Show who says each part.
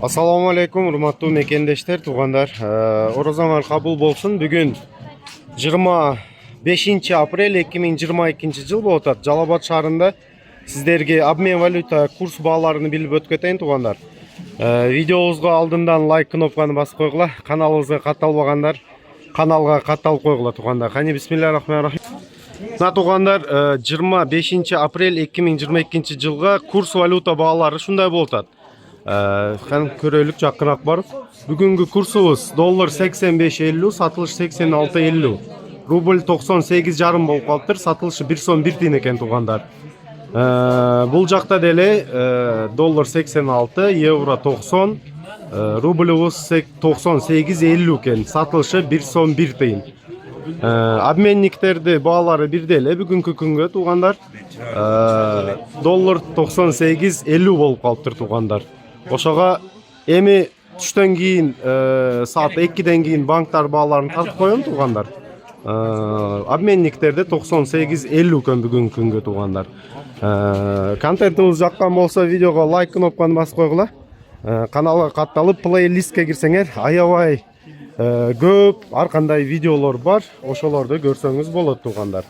Speaker 1: Assalamu alaikum, урматтуу мекендештер, туугандар. Оразаңар кабыл болсун. Бүгүн 25 апрель 2022 жыл болуп атат. Жалал Абад шаарында сиздерге обмен валюта курс бааларын билип өтүп кетейин, туугандар. Видеобузга алдындан лайк кнопканы басып койгула. Каналыбызга катталбагандар каналга катталып койгула, туугандар. Кане бисмиллахир-рахманир-рахим. Туугандар, 25 апрель 2022 жылга курс валюта баалары шундай болуп атат. Көрөлүк жакыныраак барып. Бүгүнкү курсубуз доллар 85.50, сатылыш 86.50. Рубль 98,5 болуп калыптыр, сатылышы 1 сом 1 тиын экен, туугандар. Бул жакта деле доллар 86, евро 90, рубльбуз 98.50 экен, сатылышы 1 сом 1 тиын. Обменниктерди баалары бирдей эле бүгүнкү күнгө, туугандар. Доллар 98.50 болуп калыптыр, туугандар. Ошого эми түштөн кийин саат 2ден кийин банктар бааларын тартып коем, туугандар. Обменниктерде 98.50 экен бүгүнкү күнгө, туугандар. Контентибиз жаккан болсо видеого лайк кнопканы басып койгула. Каналга катталып плейлистке кирсеңер, аябай көп ар кандай видеолор бар, ошолорду көрсөңүз болот, туугандар.